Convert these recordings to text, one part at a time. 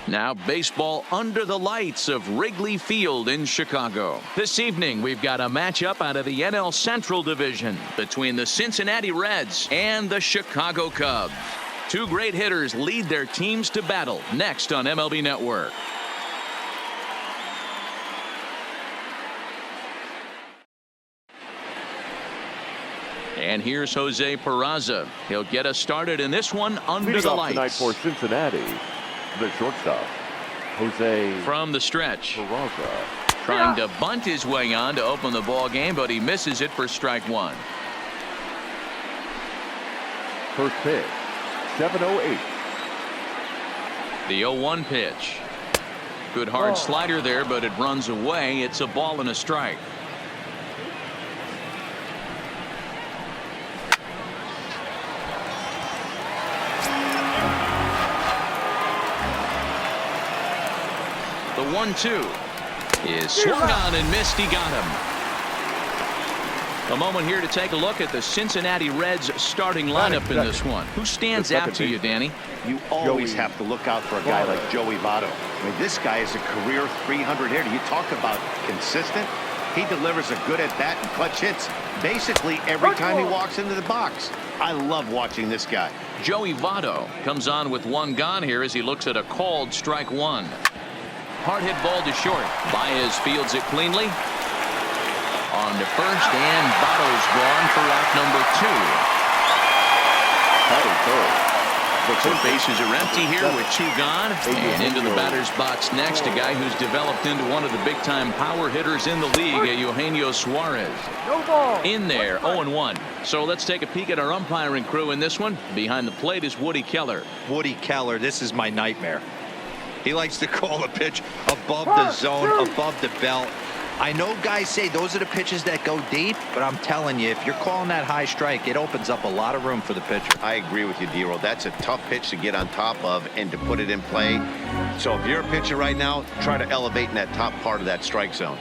Now baseball under the lights of Wrigley Field in Chicago. This evening we've got a matchup out of the NL Central Division between the Cincinnati Reds and the Chicago Cubs. Two great hitters lead their teams to battle next on MLB Network. And here's Jose Peraza. He'll get us started in this one under the lights. Tonight for Cincinnati, the shortstop, Jose from the stretch. Peraza. Trying to bunt his way on to open the ball game, but he misses it for strike one. First pitch, 7:08. The 0-1 pitch. Good hard slider there, but it runs away. It's a ball and a strike. The 1-2 is swung on and missed. He got him. A moment here to take a look at the Cincinnati Reds starting lineup in this one. Who stands out to you, Danny? You always have to look out for a guy like Joey Votto. I mean, this guy is a career 300 hitter. You talk about consistent. He delivers a good at bat and clutch hits basically every time he walks into the box. I love watching this guy. Joey Votto comes on with one gone here as he looks at a called strike one. Hard hit ball to short. Baez fields it cleanly. On to first, and Votto's gone for out number 2. The two bases are empty here with two gone. And into the batter's box next, a guy who's developed into one of the big-time power hitters in the league, Eugenio Suarez. In there, 0-1. So let's take a peek at our umpiring crew in this one. Behind the plate is Woody Keller. Woody Keller, this is my nightmare. He likes to call a pitch above the zone, above the belt. I know guys say those are the pitches that go deep, but I'm telling you, if you're calling that high strike, it opens up a lot of room for the pitcher. I agree with you, D-Roll. That's a tough pitch to get on top of and to put it in play. So if you're a pitcher right now, try to elevate in that top part of that strike zone.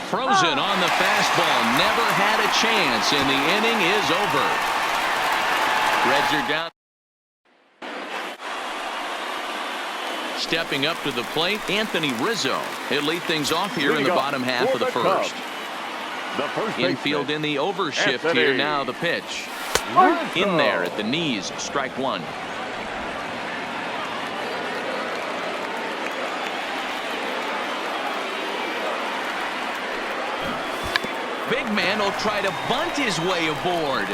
Frozen on the fastball. Never had a chance, and the inning is over. Reds are down. Stepping up to the plate, Anthony Rizzo. He'll lead things off here in the bottom half of the first. Infield in the overshift here now. The pitch in there at the knees. Strike one. Big man will try to bunt his way aboard.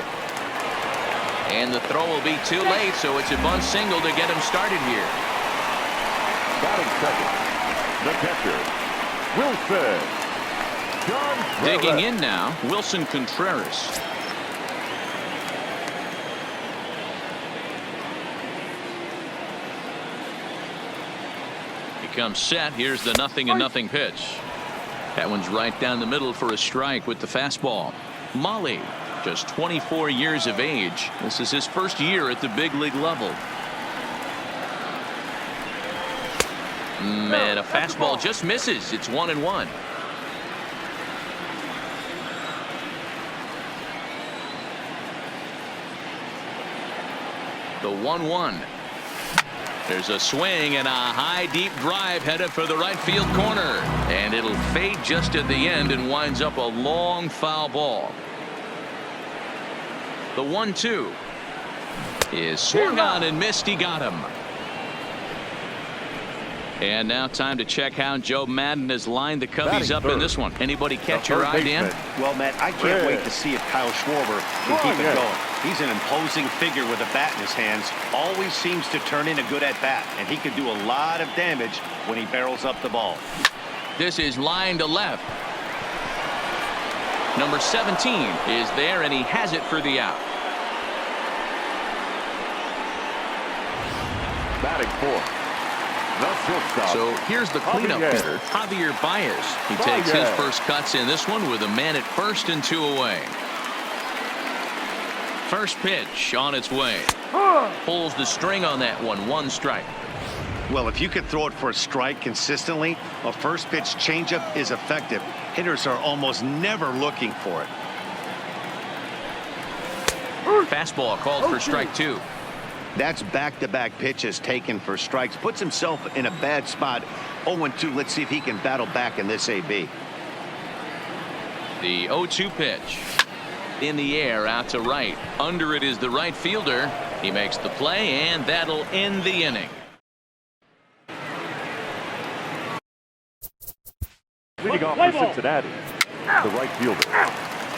And the throw will be too late, so it's a bunt single to get him started here. Batting second, the catcher, Wilson. Digging in now, Wilson Contreras. He comes set. Here's the 0-0 pitch. That one's right down the middle for a strike with the fastball. Molly, just 24 years of age. This is his first year at the big league level. Man, a fastball just misses. It's 1-1. The 1-1. There's a swing and a high deep drive headed for the right field corner, and it'll fade just at the end and winds up a long foul ball. The 1-2 is swung on and missed. He got him. And now time to check how Joe Madden has lined the Cubbies up in this one. Anybody catch your eye, Dan? Well, Matt, I can't wait to see if Kyle Schwarber can keep it going. He's an imposing figure with a bat in his hands. Always seems to turn in a good at-bat, and he can do a lot of damage when he barrels up the ball. This is line to left. Number 17 is there, and he has it for the out. Batting fourth. So here's the cleanup hitter, Javier Baez. He takes his first cuts in this one with a man at first and 2 away. First pitch on its way. Pulls the string on that one strike. Well, if you can throw it for a strike consistently, a first pitch changeup is effective. Hitters are almost never looking for it. Fastball called for strike 2. That's back-to-back pitches taken for strikes. Puts himself in a bad spot. 0-2. Let's see if he can battle back in this AB. The 0-2 pitch. In the air, out to right. Under it is the right fielder. He makes the play, and that'll end the inning. Leading off for Cincinnati, the right fielder,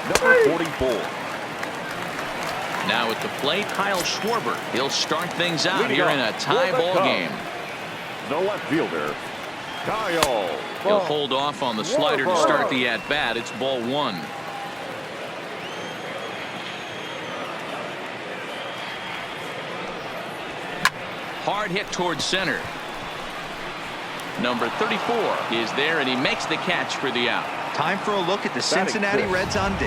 number 44. Now at the plate, Kyle Schwarber. He'll start things out Leading here off in a tie for the ball Cubs, game. the left fielder, Kyle. He'll hold off on the slider to start the at-bat. It's ball 1. Hard hit towards center. Number 34 is there, and he makes the catch for the out. Time for a look at the Cincinnati Reds on D.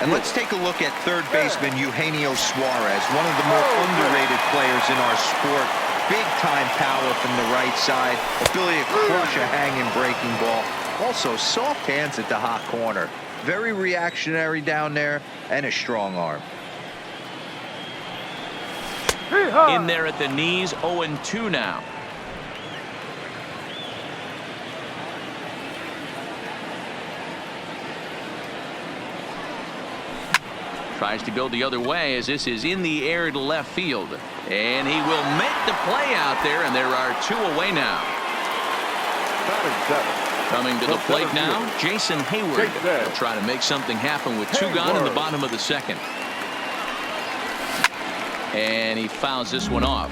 And let's take a look at third baseman Eugenio Suarez, one of the more underrated players in our sport. Big-time power from the right side, ability to crush a hanging breaking ball. Also, soft hands at the hot corner. Very reactionary down there, and a strong arm. In there at the knees, 0-2 now. Tries to go the other way as this is in the air to left field. And he will make the play out there, and there are 2 away now. Coming to the plate now, Jason Hayward. He'll try to make something happen with 2 gone in the bottom of the second. And he fouls this one off.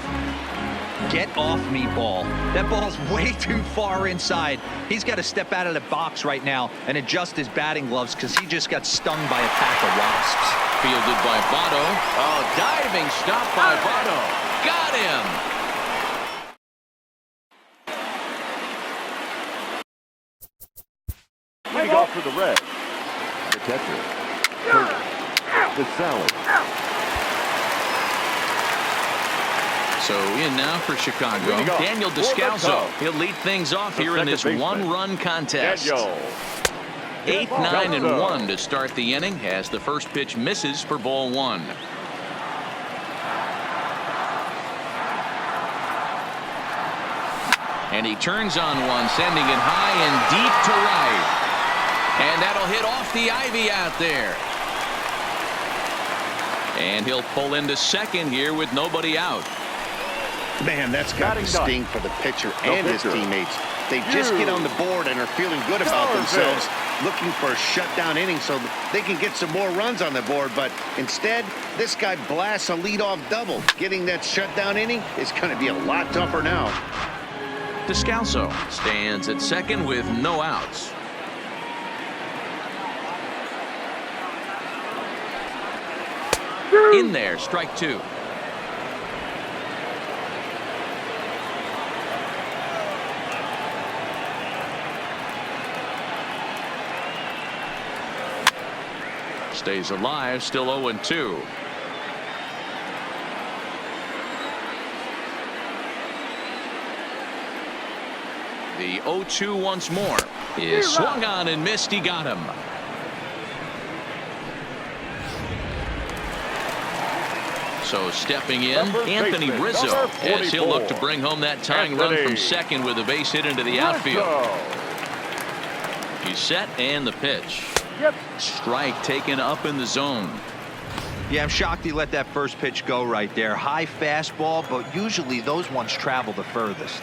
Get off me, ball. That ball's way too far inside. He's got to step out of the box right now and adjust his batting gloves because he just got stung by a pack of wasps. Fielded by Votto. Oh, diving stop by Votto. Got him. Leading off for the Reds, the catcher, the Salad. So in now for Chicago, Daniel Descalso. He'll lead things off here in this 1-run contest. 8, 9, and 1 to start the inning as the first pitch misses for ball 1. And he turns on one, sending it high and deep to right. And that'll hit off the ivy out there. And he'll pull into second here with nobody out. Man, that's got to sting for the pitcher and his teammates. They just get on the board and are feeling good about themselves, looking for a shutdown inning so they can get some more runs on the board. But instead, this guy blasts a leadoff double. Getting that shutdown inning is going to be a lot tougher now. Descalso stands at second with no outs. In there, strike 2. Stays alive, still 0-2. The 0-2 once more is swung on and missed. He got him. So stepping in, Anthony Rizzo, as he'll look to bring home that tying run from second with a base hit into the outfield. He's set, and the pitch. Strike taken up in the zone. Yeah, I'm shocked he let that first pitch go right there. High fastball, but usually those ones travel the furthest.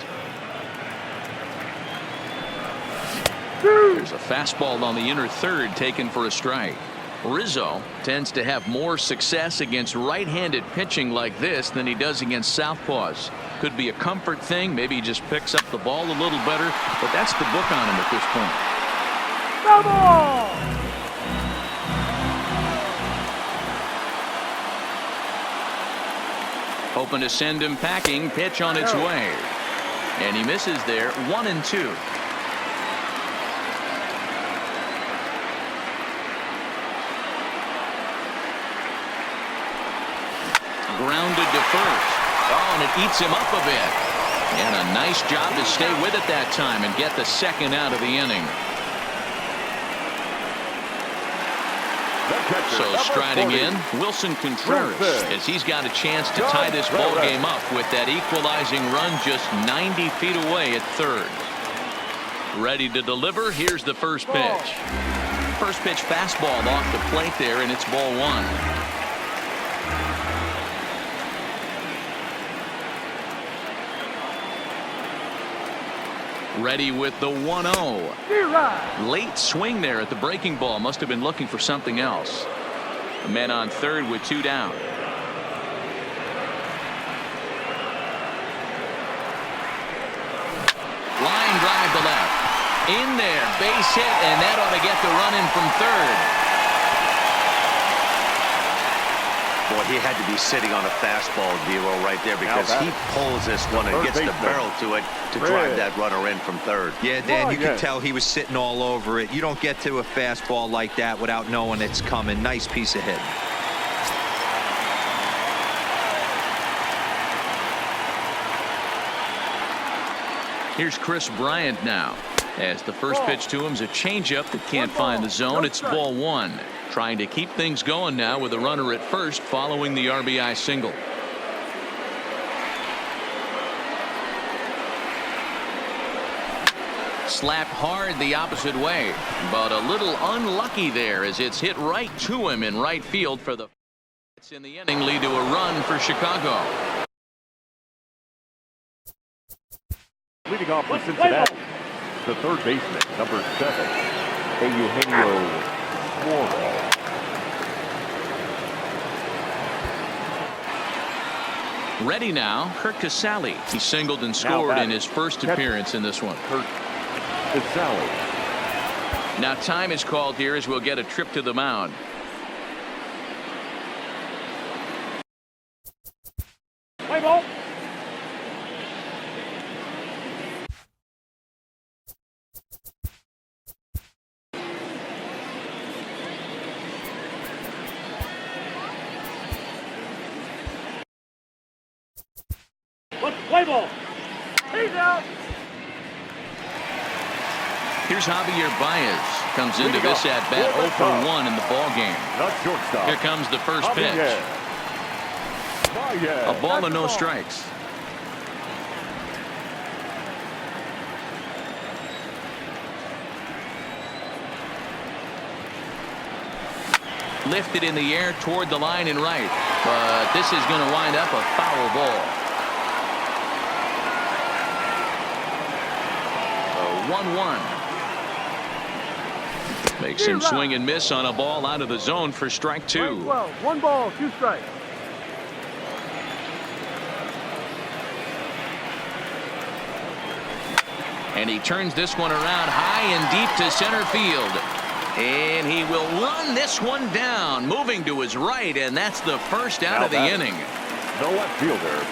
There's a fastball on the inner third taken for a strike. Rizzo tends to have more success against right-handed pitching like this than he does against southpaws. Could be a comfort thing. Maybe he just picks up the ball a little better, but that's the book on him at this point. Hoping to send him packing. Pitch on its way. And he misses there. 1-2. Grounded to first. Oh, and it eats him up a bit. And a nice job to stay with it that time and get the second out of the inning. So striding in, Wilson Contreras, as he's got a chance to tie this ball game up with that equalizing run just 90 feet away at third. Ready to deliver. Here's the first pitch. First pitch fastball off the plate there, and it's ball one. Ready with the 1-0. Late swing there at the breaking ball. Must have been looking for something else. A man on third with two down. Line drive to left. In there. Base hit, and that ought to get the run in from third. Boy, he had to be sitting on a fastball, Vero, right there, because he pulls this one and gets the barrel to it to drive that runner in from third. Yeah, Dan, you can tell he was sitting all over it. You don't get to a fastball like that without knowing it's coming. Nice piece of hitting. Here's Chris Bryant now, as the first pitch to him is a changeup that can't find the zone. It's ball one. Trying to keep things going now with a runner at first following the RBI single. Slapped hard the opposite way, but a little unlucky there as it's hit right to him in right field for the hits in the inning, lead to a run for Chicago. Leading off for Cincinnati, the third baseman, number 7, Eugenio Suarez. Ready now, Kurt Casale. He singled and scored in his first appearance in this one. Kurt Casale. Now time is called here as we'll get a trip to the mound. Play ball. Play ball. He's out. Here's Javier Baez. Comes into this at bat 0 for 1 in the ball game. Here comes the first pitch. A ball and no strikes. Lifted in the air toward the line and right, but this is going to wind up a foul ball. 1-1. Makes him swing and miss on a ball out of the zone for strike two. 1 ball, 2 strikes. And he turns this one around high and deep to center field. And he will run this one down, moving to his right, and that's the first out of the inning. No left fielder.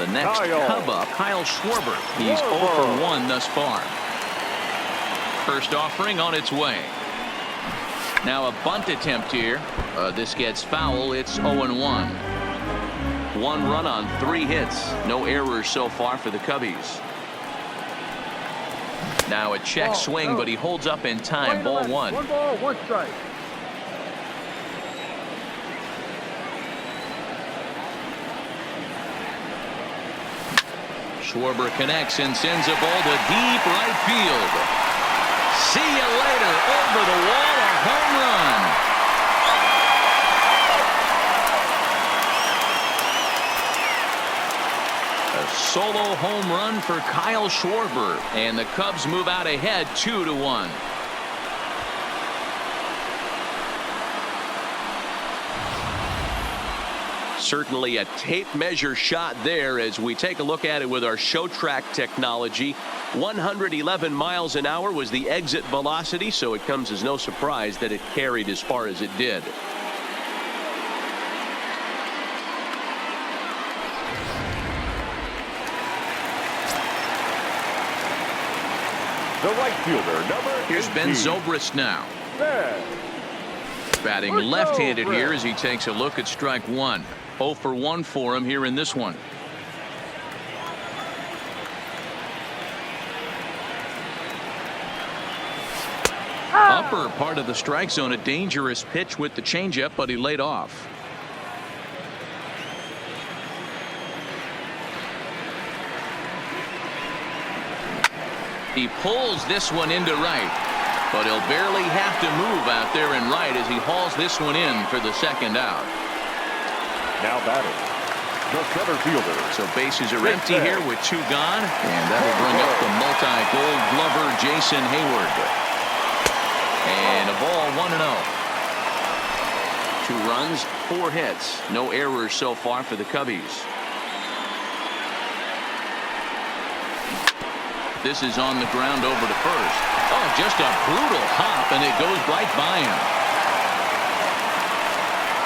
The next Cub up, Kyle Schwarber. He's 0 for 1 thus far. First offering on its way. Now a bunt attempt here. This gets foul. It's 0-1. 1 run on 3 hits. No errors so far for the Cubbies. Now a check swing, but he holds up in time. Ball 1. 1 ball, 1 strike. Schwarber connects and sends a ball to deep right field. See you later. Over the wall, a home run. A solo home run for Kyle Schwarber, and the Cubs move out ahead 2-1. Certainly a tape measure shot there as we take a look at it with our show track technology. 111 miles an hour was the exit velocity, so it comes as no surprise that it carried as far as it did. The right fielder, number 18. Here's Ben Zobrist now. Batting left-handed here as he takes a look at strike 1. 0 for 1 for him here in this one. Upper part of the strike zone, a dangerous pitch with the changeup, but he laid off. He pulls this one into right, but he'll barely have to move out there in right as he hauls this one in for the second out. Now batting, the center fielder. So bases are empty here with 2 gone, and that'll bring up the multi-gold glover Jason Hayward. And a ball, 1-0. 2 runs, 4 hits, no errors so far for the Cubbies. This is on the ground over to first. Oh, just a brutal hop, and it goes right by him.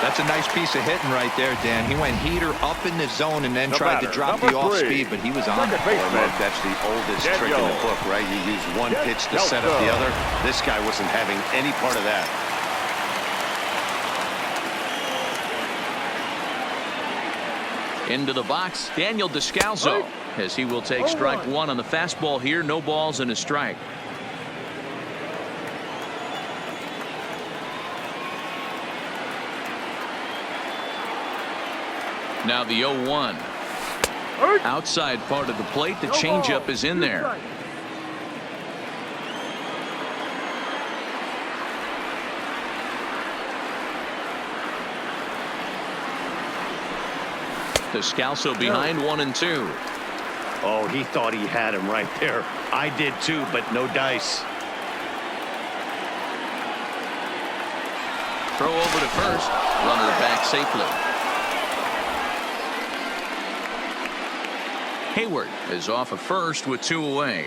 That's a nice piece of hitting right there, Dan. He went heater up in the zone and then tried to drop the off speed, but he was on it. Look, that's the oldest trick in the book, right? You use one pitch to set up the other. This guy wasn't having any part of that. Into the box, Daniel Descalso, as he will take strike 1 on the fastball here. No balls and a strike. Now the 0-1. Outside part of the plate, the changeup is in there. Descalso behind 1-2. Oh, he thought he had him right there. I did too, but no dice. Throw over to first. Runner back safely. Hayward is off of first with 2 away.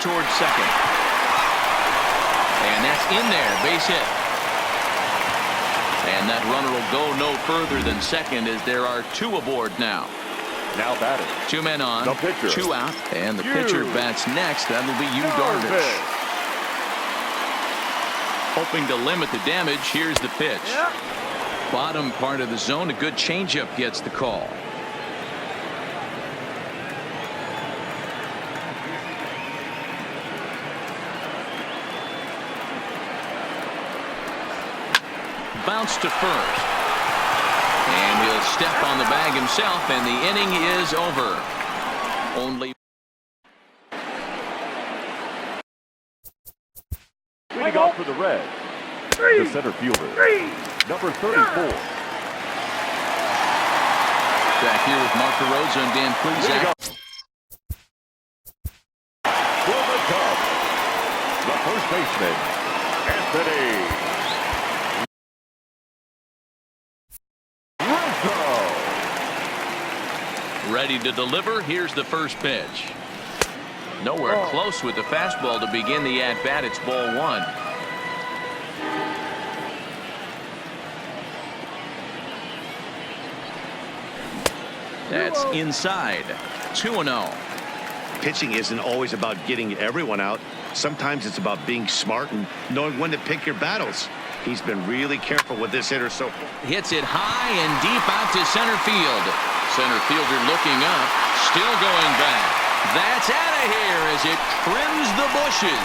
Towards second. And that's in there. Base hit. And that runner will go no further than second as there are 2 aboard now. Now batting, 2 men on, the pitcher. 2 out, and the pitcher bats next. That'll be Yu Darvish. Hoping to limit the damage. Here's the pitch. Bottom part of the zone, a good changeup gets the call. Bounce to first. And he'll step on the bag himself, and the inning is over. Only leading off for the Reds, the center fielder, number 34. Back here with Mark DeRosa and Dan Plesac. For the Cubs, the first baseman, Anthony Ready to deliver. Here's the first pitch. Nowhere close with the fastball to begin the at-bat. It's ball 1. That's inside. 2-0. Pitching isn't always about getting everyone out. Sometimes it's about being smart and knowing when to pick your battles. He's been really careful with this hitter so far. Hits it high and deep out to center field. Center fielder looking up, still going back. That's out of here as it trims the bushes.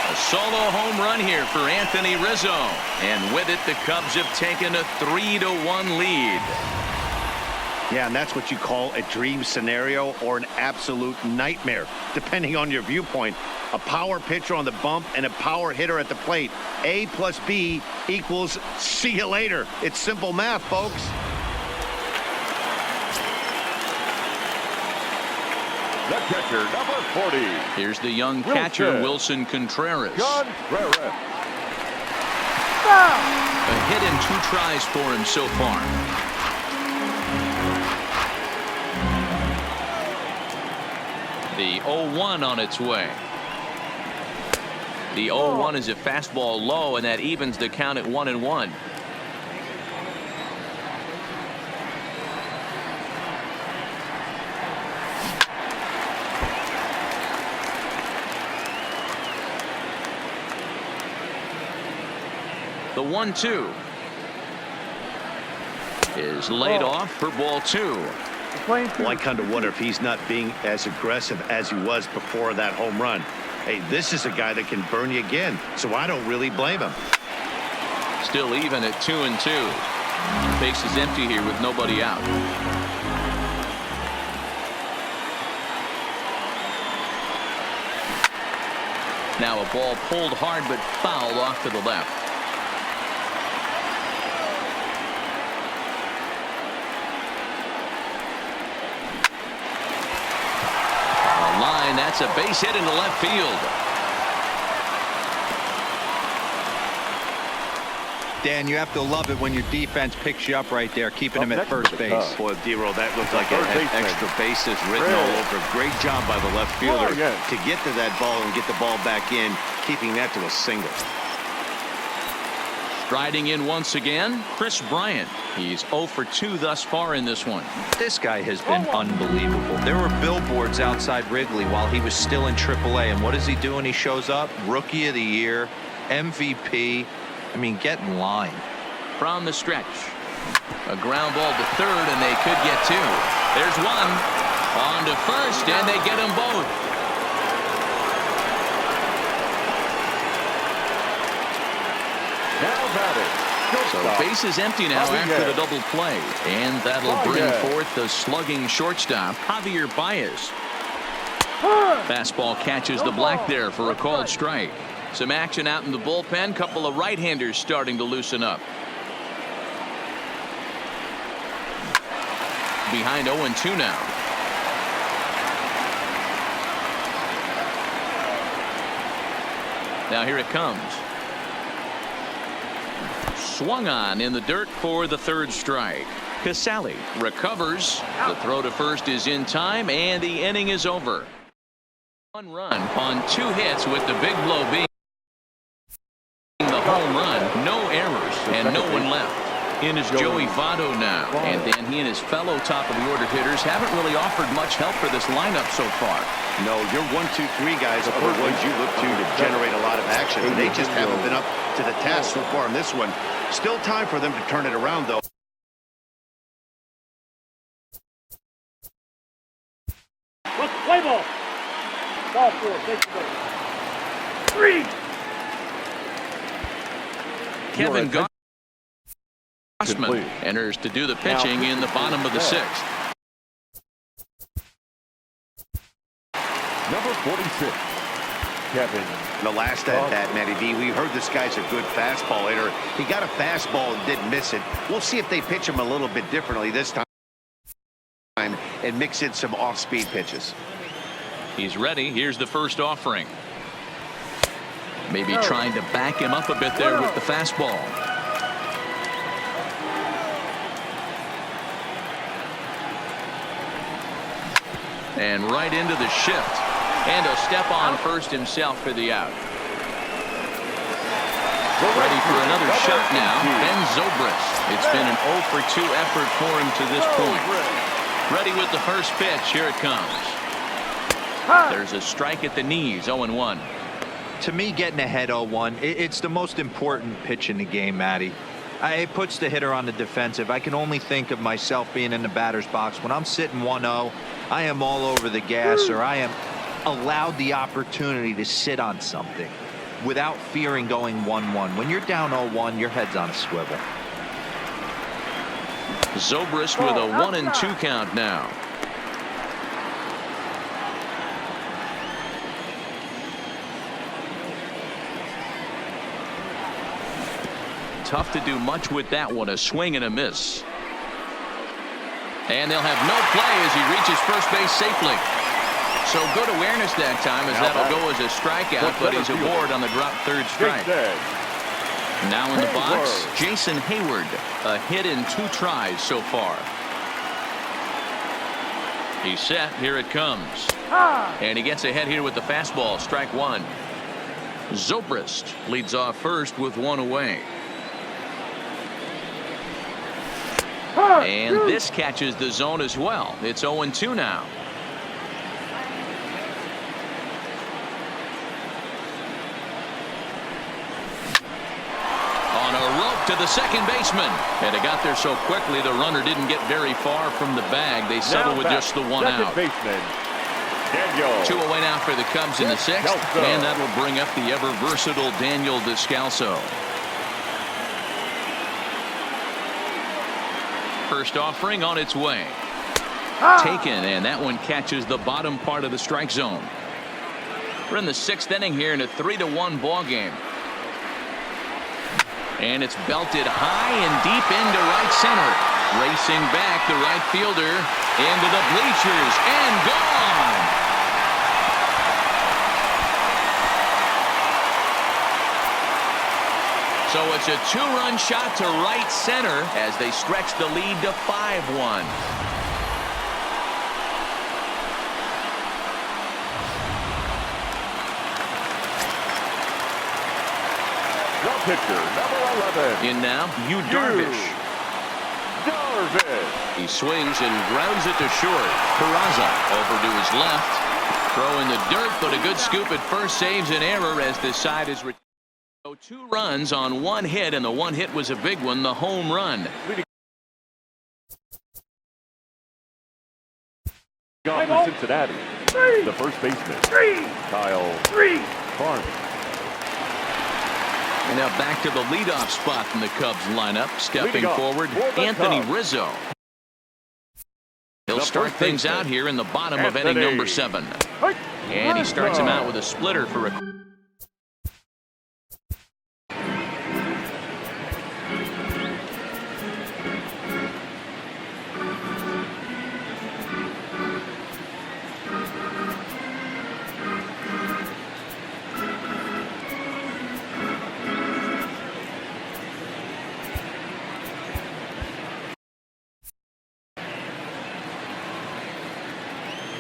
A solo home run here for Anthony Rizzo. And with it, the Cubs have taken a 3-1 lead. Yeah, and that's what you call a dream scenario or an absolute nightmare, depending on your viewpoint. A power pitcher on the bump and a power hitter at the plate. A plus B equals see you later. It's simple math, folks. The catcher, number 40. Here's the young catcher, Wilson Contreras. Contreras. A hit in 2 tries for him so far. The 0-1 on its way. The 0-1 is a fastball low, and that evens the count at 1-1. The 1-2. is laid off for ball 2. Well, I kind of wonder if he's not being as aggressive as he was before that home run. Hey, this is a guy that can burn you again, so I don't really blame him. Still even at 2-2. Base is empty here with nobody out. Now a ball pulled hard but fouled off to the left. A line, that's a base hit into left field. Dan, you have to love it when your defense picks you up right there, keeping him at first base. Boy, D-Roll, that looked like it had extra bases written all over. Great job by the left fielder to get to that ball and get the ball back in, keeping that to a single. Striding in once again, Chris Bryant. He's 0 for 2 thus far in this one. This guy has been unbelievable. There were billboards outside Wrigley while he was still in AAA, and what is he doing? He shows up, Rookie of the Year, MVP. I mean, get in line. From the stretch, a ground ball to third, and they could get 2. There's one on to first, and they get them both. Now batting. So base is empty now after the double play, and that'll bring forth the slugging shortstop, Javier Baez. Fastball catches the black there for a called strike. Some action out in the bullpen. Couple of right-handers starting to loosen up. Behind 0-2 now. Now here it comes. Swung on in the dirt for the third strike. Casale recovers. The throw to first is in time, and the inning is over. 1 run on 2 hits, with the big blow being the home run. No errors and no one left. In is Joey Votto now, and then he and his fellow top of the order hitters haven't really offered much help for this lineup so far. No, your 1, 2, 3 guys are the ones you look to generate a lot of action. They just haven't been up to the task so far in this one. Still time for them to turn it around, though. Play ball. Ball 4. Take the base. 3. Kevin Gausman enters to do the pitching in the bottom of the 6th. Number 46, Kevin. The last at bat, Matty V, we heard this guy's a good fastball hitter. He got a fastball and didn't miss it. We'll see if they pitch him a little bit differently this time and mix in some off-speed pitches. He's ready. Here's the first offering. Maybe trying to back him up a bit there with the fastball. And right into the shift. And a step on first himself for the out. Ready for another shot now. Ben Zobrist. It's been an 0 for 2 effort for him to this point. Ready with the first pitch. Here it comes. There's a strike at the knees. 0-1. To me, getting ahead 0-1, it's the most important pitch in the game, Matty. It puts the hitter on the defensive. I can only think of myself being in the batter's box. When I'm sitting 1-0, I am all over the gas, or I am allowed the opportunity to sit on something without fearing going 1-1. When you're down 0-1, your head's on a swivel. Zobrist with a 1-2 count now. Tough to do much with that one. A swing and a miss. And they'll have no play as he reaches first base safely. So good awareness that time, as that'll go as a strikeout, but he's aboard on the drop third strike. Now in the box, Jason Hayward. A hit in 2 tries so far. He's set. Here it comes. And he gets ahead here with the fastball. Strike 1. Zobrist leads off first with 1 away. And this catches the zone as well. It's 0-2 now. On a rope to the second baseman. And it got there so quickly the runner didn't get very far from the bag. They settled with just the one out. Baseman, Daniel. 2 away now for the Cubs in the 6th. And that will bring up the ever-versatile Daniel Descalso. First offering on its way. Taken, and that one catches the bottom part of the strike zone. We're in the 6th inning here in a 3-1 ball game. And it's belted high and deep into right center. Racing back, the right fielder into the bleachers and gone. So it's a 2-run shot to right center as they stretch the lead to 5-1. Pitcher, number 11. In now, Yu Darvish. He swings and grounds it to short. Peraza over to his left. Throw in the dirt, but a good scoop at first saves an error as this side is retired. So 2 runs on 1 hit, and the 1 hit was a big one, the home run. Gone for Cincinnati. The first baseman, Kyle Barnes. And now back to the leadoff spot in the Cubs lineup. Stepping forward, Anthony Rizzo. He'll start things out here in the bottom of inning number 7. And he starts him out with a splitter for a...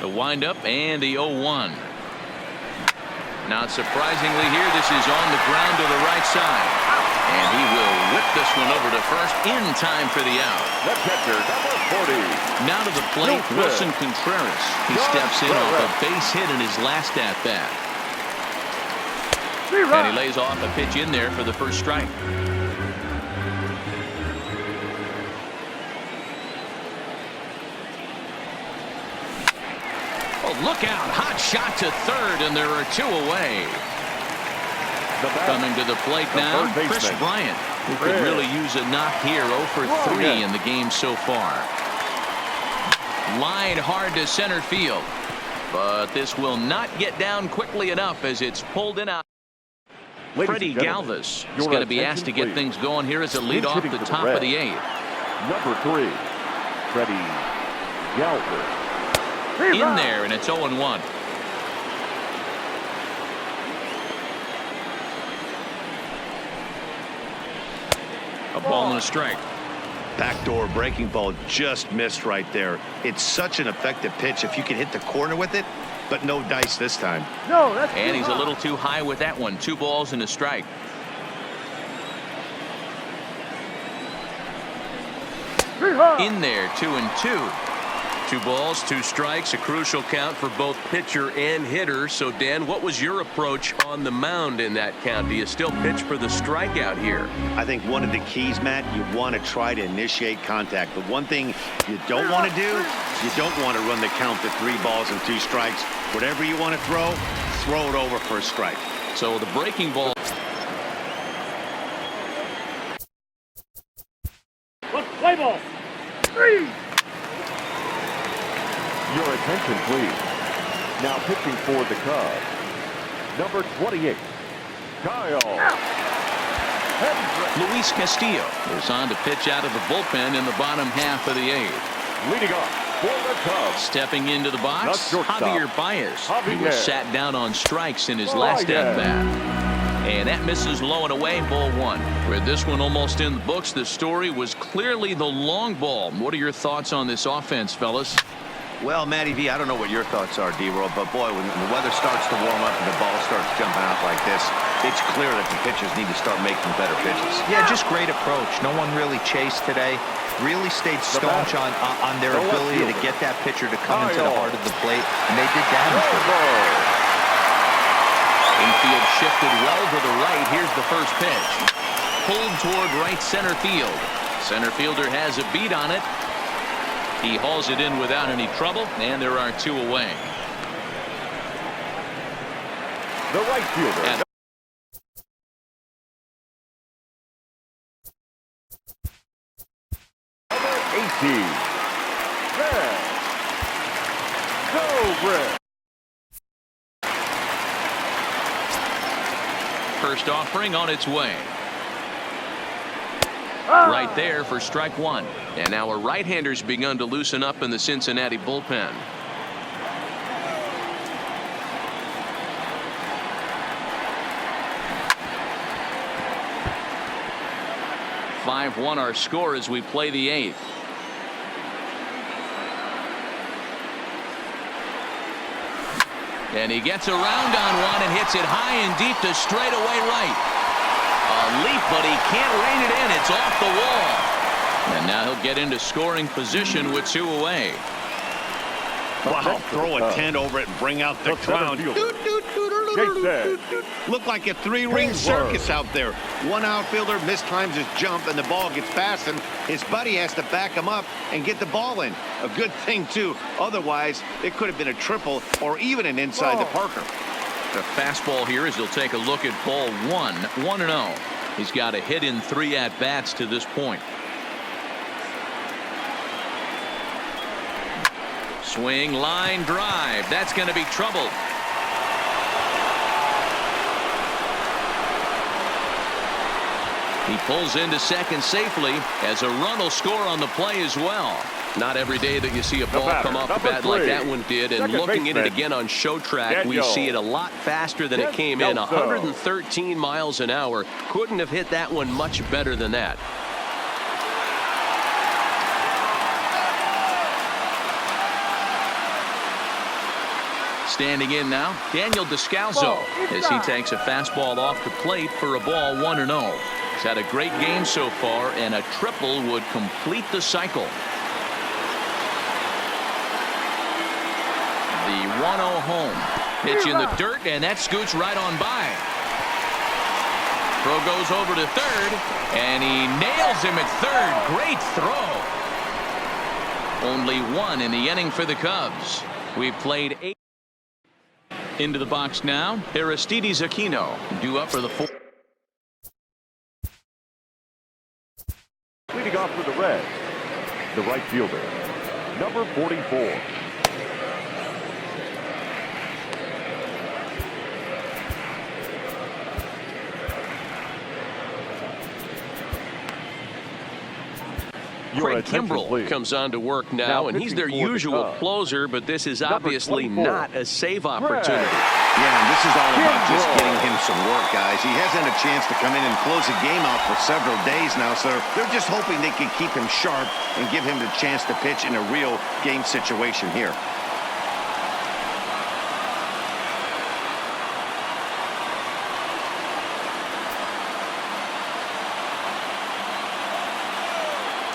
The windup and the 0-1. Not surprisingly here, this is on the ground to the right side. And he will whip this one over to first in time for the out. The catcher, number 40. Now to the plate, Wilson Contreras. He steps in off a base hit in his last at-bat. And he lays off a pitch in there for the first strike. Look out, hot shot to third, and there are 2 away. Coming to the plate now, Chris Bryant, who could really use a knock here. 0 for 3 in the game so far. Line hard to center field, but this will not get down quickly enough as it's pulled in out. Freddie Galvis is going to be asked to get things going here as a lead off the top of the 8th. Number 3, Freddie Galvis. In there, and it's 0-1. A ball and a strike. Backdoor breaking ball just missed right there. It's such an effective pitch if you can hit the corner with it, but no dice this time. No, that's and he's a little too high with that one. 2 balls and a strike. In there, 2-2. 2 balls, 2 strikes, a crucial count for both pitcher and hitter. So, Dan, what was your approach on the mound in that count? Do you still pitch for the strikeout here? I think one of the keys, Matt, you want to try to initiate contact. But one thing you don't want to do, you don't want to run the count to 3 balls and 2 strikes. Whatever you want to throw it over for a strike. So the breaking ball. Play ball. 3. Your attention, please. Now pitching for the Cubs, number 28, Kyle Luis Castillo is on to pitch out of the bullpen in the bottom half of the 8th. Leading off for the Cubs. Stepping into the box, Javier Baez. He was sat down on strikes in his last at-bat. And that misses low and away, ball 1. With this one almost in the books, the story was clearly the long ball. What are your thoughts on this offense, fellas? Well, Matty V, I don't know what your thoughts are, D-Roll, but boy, when the weather starts to warm up and the ball starts jumping out like this, it's clear that the pitchers need to start making better pitches. Yeah, just great approach. No one really chased today. Really stayed staunch on their ability to get that pitcher to come into the heart of the plate, and they did damage to it. Infield shifted well to the right. Here's the first pitch. pulled toward right center field. Center fielder has a beat on it. He hauls it in without any trouble, and there are 2 away. The right fielder. And number 18. Red. Go Red. first offering on its way. Right there for strike 1. And now a right-hander's begun to loosen up in the Cincinnati bullpen. (5-1) our score as we play the 8th. And he gets around on one and hits it high and deep to straightaway right. A leap, but he can't rein it in. It's off the wall. And now he'll get into scoring position with 2 away. Wow, throw a 10 over it and bring out the crowd. Look like a 3-ring circus out there. One outfielder mistimes his jump and the ball gets past him. His buddy has to back him up and get the ball in. A good thing, too. Otherwise, it could have been a triple or even an inside the Parker. The fastball here as he'll take a look at ball 1. 1-0. He's got a hit in 3 at-bats to this point. Swing, line drive. That's going to be trouble. He pulls into second safely as a run will score on the play as well. Not every day that you see a ball come off the bat like that one did. And looking at it again on show track, we see it a lot faster than it came in. 113 miles an hour. Couldn't have hit that one much better than that. Standing in now, Daniel Descalzo, as he takes a fastball off the plate for a ball 1-0. He's had a great game so far, and a triple would complete the cycle. The 1-0 home. Pitch in the dirt, and that scoots right on by. Throw goes over to third, and he nails him at third. Great throw. Only 1 in the inning for the Cubs. We've played 8. Into the box now, Aristides Aquino, due up for the 4th. Leading off for the Reds, the right fielder, number 44. Craig Kimbrell comes on to work now and he's their usual closer, but this is obviously not a save opportunity. Yeah, and this is all about just getting him some work, guys. He hasn't had a chance to come in and close the game out for several days now, so they're just hoping they can keep him sharp and give him the chance to pitch in a real game situation here.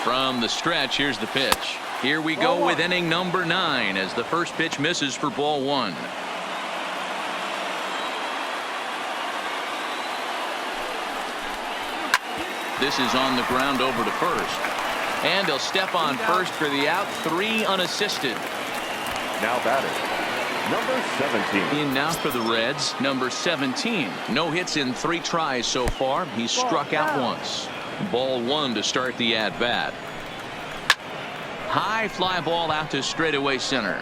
From the stretch, here's the pitch. Here we go with inning number 9 as the first pitch misses for ball 1. This is on the ground over to first. And he'll step on first for the out. 3 unassisted. Now batting, number 17. In now for the Reds, number 17. No hits in 3 tries so far. He's struck out once. Ball 1 to start the at-bat. High fly ball out to straightaway center.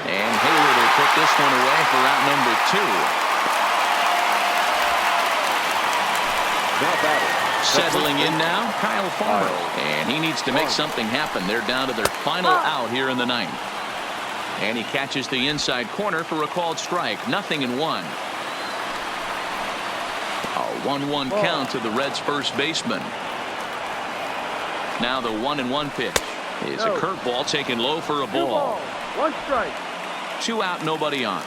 And Hayward will put this one away for out number 2. Now batting, Settling in now, Kyle Farmer. And he needs to make something happen. They're down to their final out here in the 9th. And he catches the inside corner for a called strike. 0-1. A 1-1 count to the Reds' first baseman. Now the 1-1 pitch is a curveball taken low for a ball. 1 strike. 2 out, nobody on.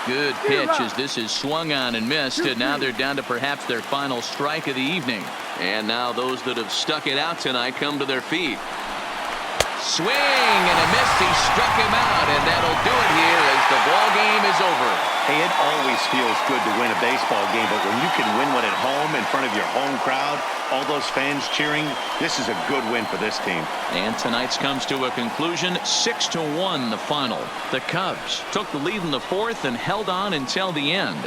Good pitch as this is swung on and missed, and now they're down to perhaps their final strike of the evening. And now those that have stuck it out tonight come to their feet. Swing and a miss. He struck him out, and that'll do it here as the ball game is over. Hey, it always feels good to win a baseball game, but when you can win one at home in front of your home crowd, all those fans cheering, this is a good win for this team. And tonight's comes to a conclusion, 6-1 the final. The Cubs took the lead in the fourth and held on until the end.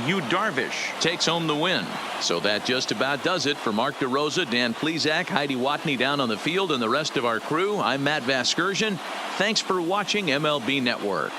Yu Darvish takes home the win. So that just about does it for Mark DeRosa, Dan Plesac, Heidi Watney down on the field, and the rest of our crew. I'm Matt Vasgersian. Thanks for watching MLB Network.